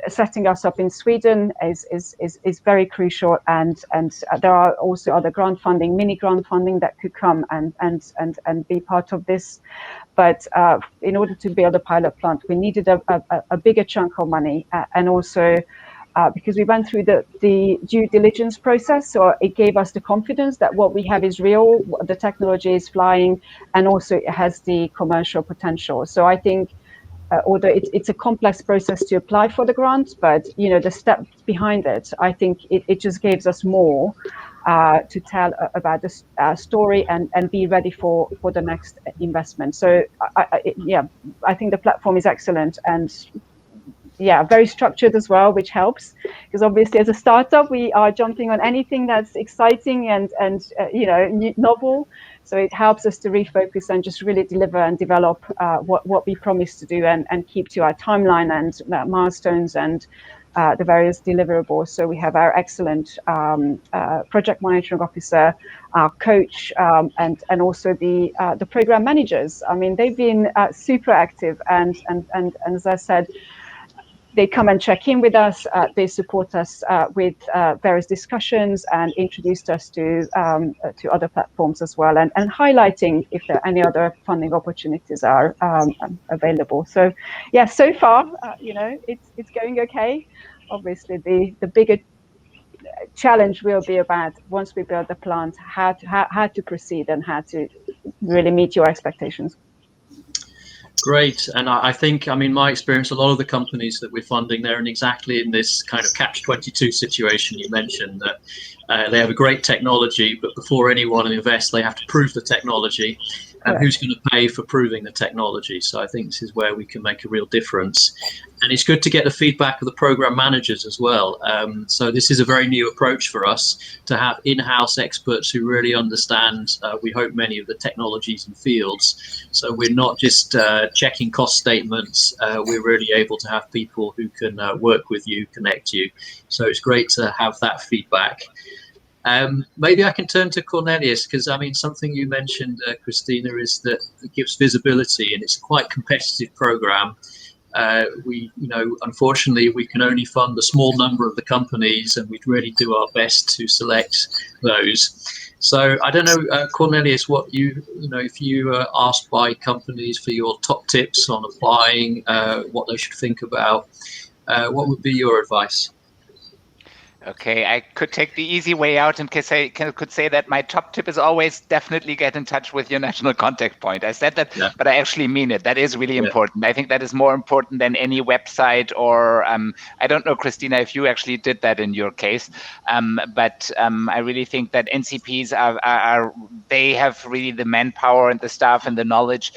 Speaker 4: setting us up in Sweden is very crucial, and there are also other grant funding, mini grant funding that could come and be part of this. But in order to build a pilot plant, we needed a bigger chunk of money, and also because we went through the due diligence process, so it gave us the confidence that what we have is real, the technology is flying, and also it has the commercial potential. So I think although it's a complex process to apply for the grant, but the steps behind it, I think it just gives us more to tell about the story and be ready for the next investment. So I think the platform is excellent, and very structured as well, which helps, because obviously as a startup we are jumping on anything that's exciting and novel. So it helps us to refocus and just really deliver and develop what we promised to do, and keep to our timeline and milestones and the various deliverables. So we have our excellent project monitoring officer, our coach, and also the program managers. I mean, they've been super active, and as I said, they come and check in with us. They support us with various discussions and introduced us to other platforms as well, and highlighting if there are any other funding opportunities are available. So so far, it's going okay. Obviously, the bigger challenge will be about, once we build the plant, how to proceed and how to really meet your expectations.
Speaker 1: Great. And I think, I mean, my experience, a lot of the companies that we're funding, they're exactly in this kind of catch-22 situation you mentioned, that they have a great technology, but before anyone invests, they have to prove the technology. And who's going to pay for proving the technology? So I think this is where we can make a real difference. And it's good to get the feedback of the program managers as well. So this is a very new approach for us, to have in-house experts who really understand, we hope, many of the technologies and fields. So we're not just checking cost statements. We're really able to have people who can work with you, connect you. So it's great to have that feedback. Maybe I can turn to Cornelius, because I mean, something you mentioned, Krisztina, is that it gives visibility, and it's a quite competitive program. Unfortunately, we can only fund a small number of the companies, and we'd really do our best to select those. So I don't know, Cornelius, what if you are asked by companies for your top tips on applying, what they should think about, what would be your advice?
Speaker 2: Okay, I could take the easy way out and could say that my top tip is always definitely get in touch with your national contact point. I said that, yeah. But I actually mean it. That is really important. I think that is more important than any website or, I don't know, Krisztina, if you actually did that in your case, but I really think that NCPs they have really the manpower and the staff and the knowledge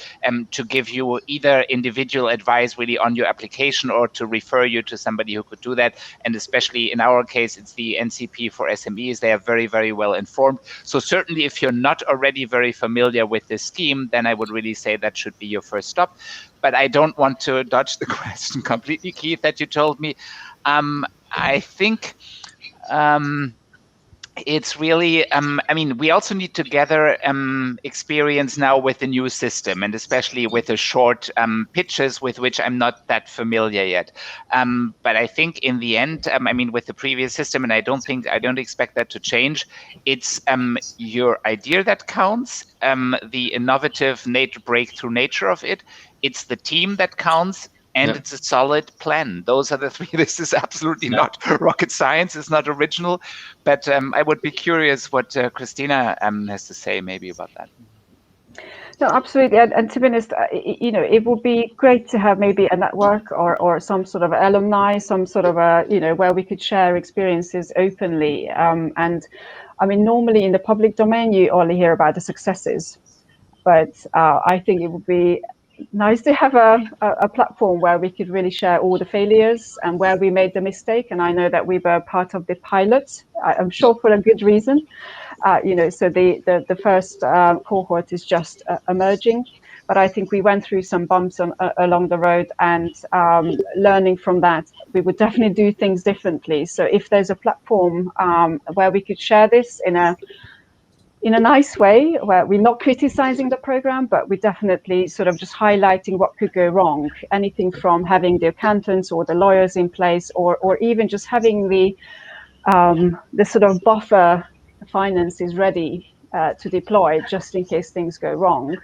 Speaker 2: to give you either individual advice really on your application or to refer you to somebody who could do that. And especially in our case, it's the NCP for SMEs. They are very, very well informed. So certainly if you're not already very familiar with this scheme, then I would really say that should be your first stop. But I don't want to dodge the question completely, Keith, that you told me. I think it's really, I mean, we also need to gather experience now with the new system, and especially with the short pitches with which I'm not that familiar yet. But I think in the end, I mean, with the previous system, and I don't expect that to change, it's your idea that counts, the innovative breakthrough nature of it, it's the team that counts, and it's a solid plan. Those are the three. This is absolutely not rocket science. It's not original. But I would be curious what Krisztina has to say maybe about that.
Speaker 4: No, absolutely. And to be honest, it would be great to have maybe a network or some sort of alumni, some sort of where we could share experiences openly. And I mean, normally in the public domain, you only hear about the successes. But I think it would be nice to have a platform where we could really share all the failures and where we made the mistake. And I know that we were part of the pilot, I'm sure for a good reason. So the first cohort is just emerging. But I think we went through some bumps along the road, and learning from that, we would definitely do things differently. So if there's a platform where we could share this in a nice way, where we're not criticizing the program, but we're definitely sort of just highlighting what could go wrong. Anything from having the accountants or the lawyers in place, or even just having the sort of buffer finances ready to deploy just in case things go wrong,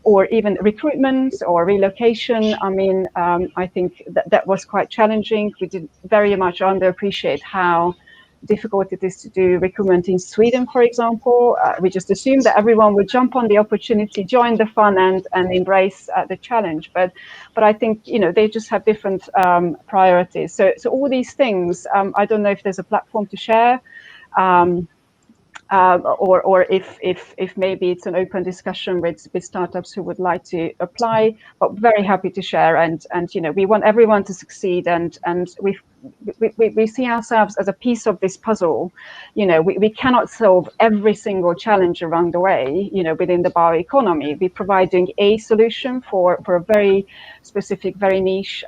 Speaker 4: or even recruitment or relocation. I mean, I think that was quite challenging. We did very much underappreciate how difficult it is to do recruitment in Sweden, for example. We just assumed that everyone would jump on the opportunity, join the fun, and embrace the challenge. But I think they just have different priorities. So all these things, I don't know if there's a platform to share, or if maybe it's an open discussion with startups who would like to apply. But very happy to share, and we want everyone to succeed, and we see ourselves as a piece of this puzzle. We cannot solve every single challenge along the way, within the bioeconomy. We're providing a solution for a very specific, very niche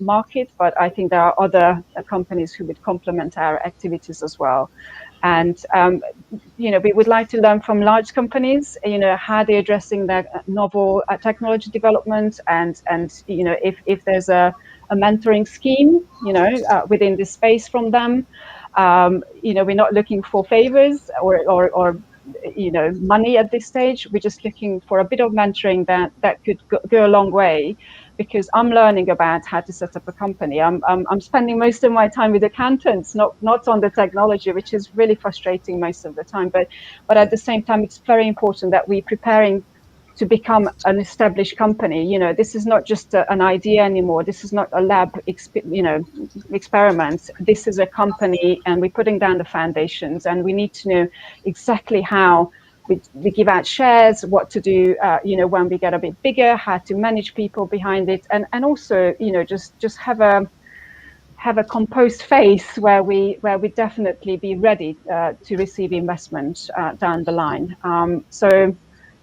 Speaker 4: market, but I think there are other companies who would complement our activities as well. And we would like to learn from large companies, how they're addressing their novel technology development, and if there's a mentoring scheme, within this space from them. We're not looking for favors or money at this stage. We're just looking for a bit of mentoring that could go a long way, because I'm learning about how to set up a company. I'm spending most of my time with accountants, not on the technology, which is really frustrating most of the time. But at the same time, it's very important that we're preparing to become an established company. You know, this is not just an idea anymore. This is not a lab, experiment. This is a company, and we're putting down the foundations, and we need to know exactly how we give out shares, what to do, you know, when we get a bit bigger, how to manage people behind it, and also, you know, just have a composed phase where we definitely be ready to receive investment down the line. So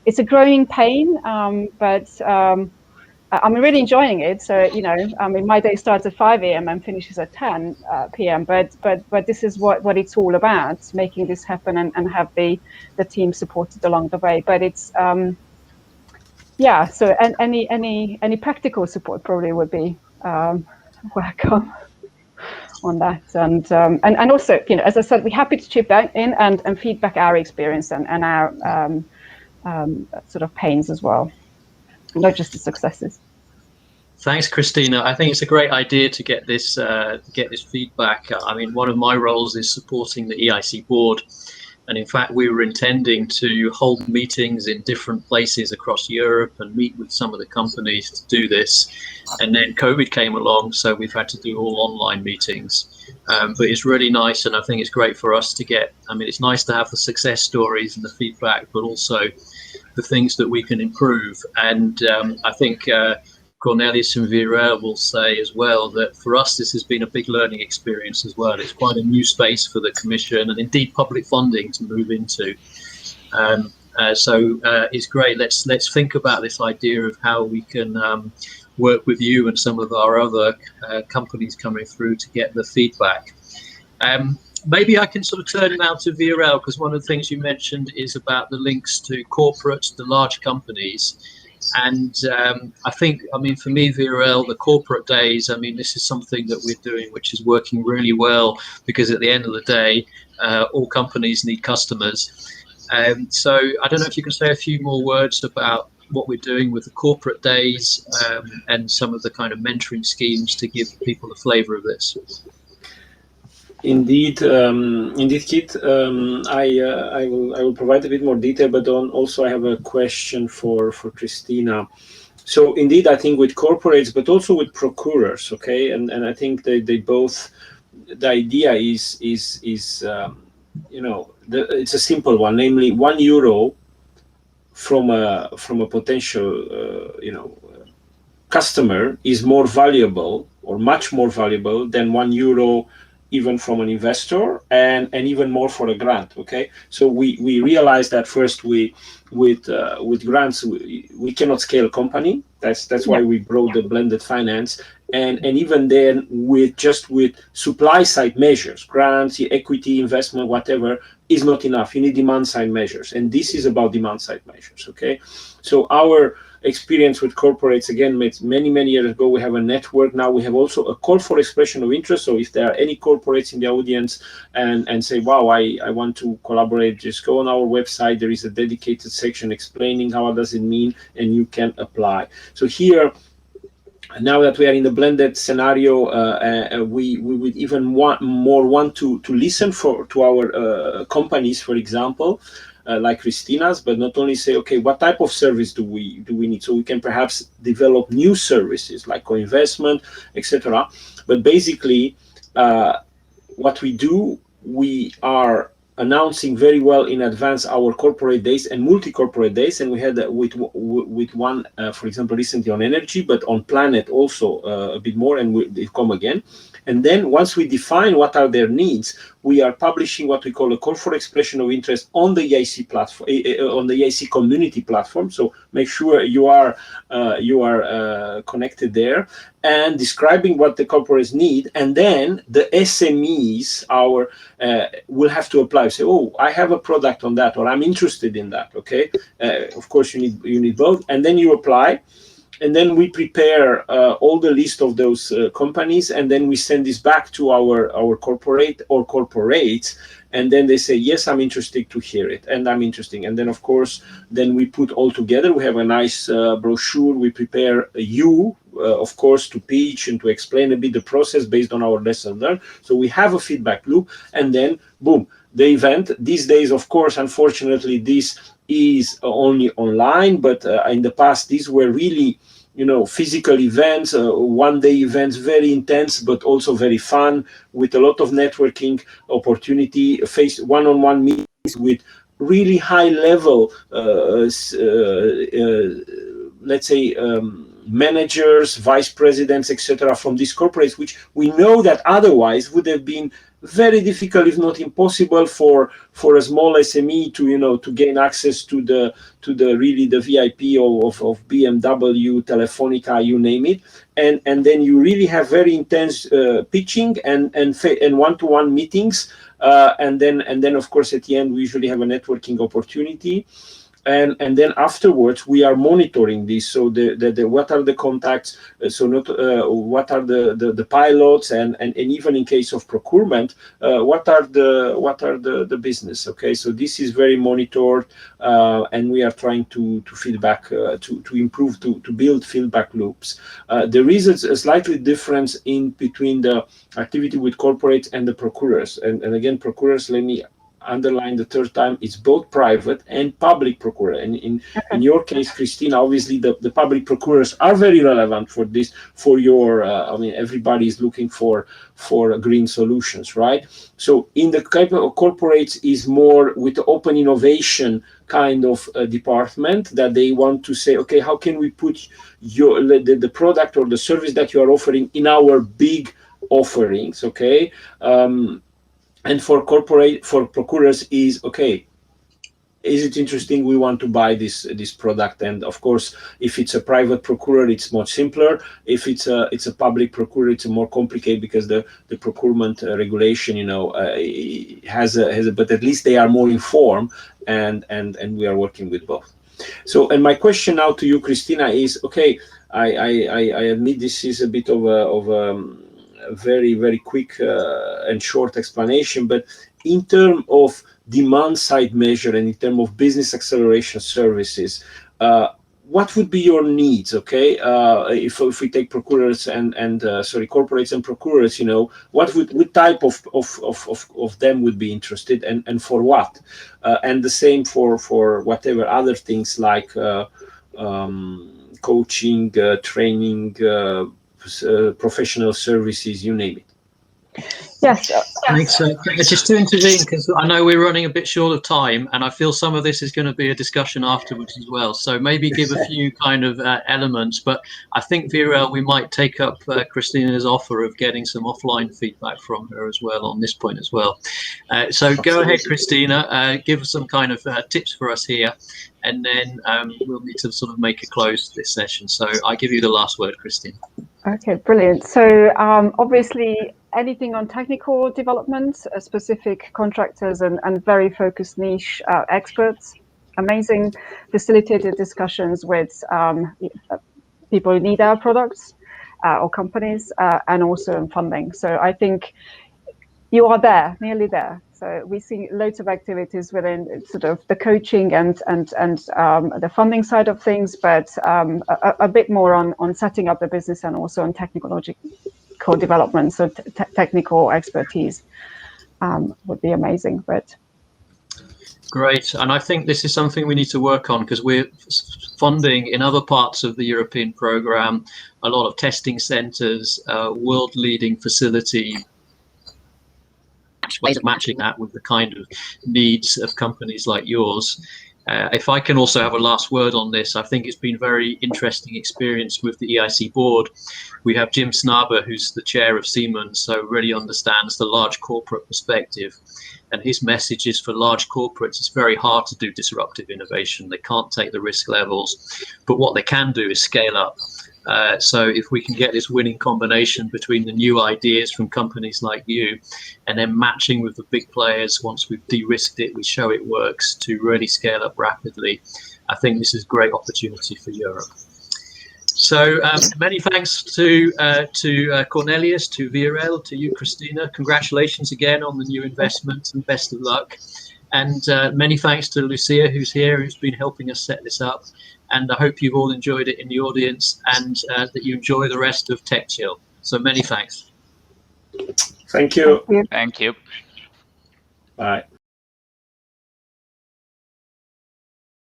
Speaker 4: it's a growing pain, but I'm really enjoying it. So, you know, I mean, my day starts at 5 a.m. and finishes at 10 p.m. But this is what it's all about, making this happen and have the team supported along the way. But it's yeah. So and any practical support probably would be welcome on that. And also, you know, as I said, we're happy to chip in and feedback our experience and our sort of pains as well, not just the successes.
Speaker 1: Thanks, Krisztina. I think it's a great idea to get this feedback. I mean, one of my roles is supporting the EIC board, and in fact, we were intending to hold meetings in different places across Europe and meet with some of the companies to do this. And then COVID came along, so we've had to do all online meetings. But it's really nice, and I think it's great for us to get. I mean, it's nice to have the success stories and the feedback, but also the things that we can improve. And I think Cornelius and Viorel will say as well that for us this has been a big learning experience as well. It's quite a new space for the Commission and indeed public funding to move into. So it's great. Let's think about this idea of how we can work with you and some of our other companies coming through to get the feedback. Maybe I can sort of turn now to Viorel, because one of the things you mentioned is about the links to corporates, the large companies. And I think, I mean, for me, Viorel, the corporate days, I mean, this is something that we're doing, which is working really well, because at the end of the day, all companies need customers. So I don't know if you can say a few more words about what we're doing with the corporate days and some of the kind of mentoring schemes to give people a flavor of this.
Speaker 3: Indeed, Kit. I will provide a bit more detail, but also I have a question for Krisztina. So indeed, I think with corporates, but also with procurers, okay, and I think they both. The idea is you know, it's a simple one, namely €1 from a potential you know, customer is more valuable, or much more valuable, than €1 even from an investor, and even more for a grant. Okay, so we realize that first with grants we cannot scale a company. That's why we brought the blended finance, and even then with supply side measures, grants, equity, investment, whatever, is not enough. You need demand side measures, and this is about demand side measures. Okay, so our experience with corporates, again, many years ago, we have a network. Now we have also a call for expression of interest. So if there are any corporates in the audience and say, wow, I want to collaborate, just go on our website. There is a dedicated section explaining how does it mean, and you can apply. So here, now that we are in the blended scenario, we would even want to listen to our companies, for example, like Krisztina's, but not only say, okay, what type of service do we need? So we can perhaps develop new services like co-investment, etc. But basically, what we do, we are announcing very well in advance our corporate days and multi-corporate days, and we had with one, for example, recently on energy, but on planet also a bit more, and they come again. And then once we define what are their needs, we are publishing what we call a call for expression of interest on the EIC platform, on the EIC community platform. So make sure you are connected there, and describing what the corporates need, and then the SMEs will have to apply. Say, oh, I have a product on that, or I'm interested in that. Okay, of course you need both, and then you apply. And then we prepare all the list of those companies, and then we send this back to our corporate or corporates, and then they say, yes, I'm interested to hear it, and I'm interested. And then, of course, then we put all together. We have a nice brochure. We prepare of course, to pitch and to explain a bit the process based on our lesson learned. So we have a feedback loop, and then, boom, the event. These days, of course, unfortunately, this is only online, but in the past, these were really, you know, physical events, one-day events, very intense, but also very fun, with a lot of networking opportunity, face one-on-one meetings with really high-level, let's say, managers, vice presidents, etc., from these corporates, which we know that otherwise would have been very difficult, if not impossible, for a small SME to, you know, to gain access to the really the VIP of BMW, Telefonica, you name it, and then you really have very intense pitching and one-to-one meetings, and then of course at the end we usually have a networking opportunity. And then afterwards we are monitoring this. So the what are the contacts? So not what are the pilots, and even in case of procurement, what are the business? Okay, so this is very monitored, and we are trying to feedback to improve, to build feedback loops. There is a slightly difference in between the activity with corporates and the procurers, and again, procurers, let me underline the third time, it's both private and public procureur. And in your case, Krisztina, obviously the public procurers are very relevant for this, for your, I mean, everybody is looking for green solutions, right? So in the kind of corporates is more with the open innovation kind of department, that they want to say, okay, how can we put the product or the service that you are offering in our big offerings, okay? And for procurers is, okay, is it interesting? We want to buy this product. And of course, if it's a private procurer, it's much simpler. If it's a public procurer, it's more complicated, because the procurement regulation, you know, has a, but at least they are more informed, and we are working with both. So, and my question now to you, Krisztina, is, okay, I admit this is a bit of a very, very quick and short explanation, but in terms of demand side measure and in terms of business acceleration services, what would be your needs? Okay, if we take procurers and corporates and procurers, you know, what type of them would be interested, and for what? And the same for whatever other things like coaching, training, professional services, you name it.
Speaker 4: Yes.
Speaker 1: Thanks. Just to intervene, because I know we're running a bit short of time, and I feel some of this is going to be a discussion afterwards as well. So maybe give a few kind of elements. But I think, Viorel, we might take up Krisztina's offer of getting some offline feedback from her as well on this point as well. So go ahead, Krisztina, give us some kind of tips for us here, and then we'll need to sort of make a close to this session. So I give you the last word, Krisztina.
Speaker 4: Okay, brilliant. So obviously, anything on technical development, specific contractors and very focused niche experts, amazing facilitated discussions with people who need our products or companies, and also funding. So I think you are there, nearly there. So we see loads of activities within sort of the coaching and the funding side of things, but a bit more on setting up the business and also on technological development. So technical expertise would be amazing. But
Speaker 1: great, and I think this is something we need to work on, because we're funding in other parts of the European program a lot of testing centers, world-leading facility, ways of matching that with the kind of needs of companies like yours. If I can also have a last word on this, I think it's been a very interesting experience with the EIC board. We have Jim Snaber, who's the chair of Siemens, so really understands the large corporate perspective. And his message is, for large corporates, it's very hard to do disruptive innovation. They can't take the risk levels, but what they can do is scale up. So if we can get this winning combination between the new ideas from companies like you, and then matching with the big players, once we've de-risked it, we show it works, to really scale up rapidly, I think this is a great opportunity for Europe. So many thanks to Cornelius, to Viorel, to you, Krisztina. Congratulations again on the new investment, and best of luck. And many thanks to Lixea, who's here, who's been helping us set this up. And I hope you've all enjoyed it in the audience, and that you enjoy the rest of Tech Chill. So many thanks.
Speaker 3: Thank you.
Speaker 2: Thank you.
Speaker 3: Bye.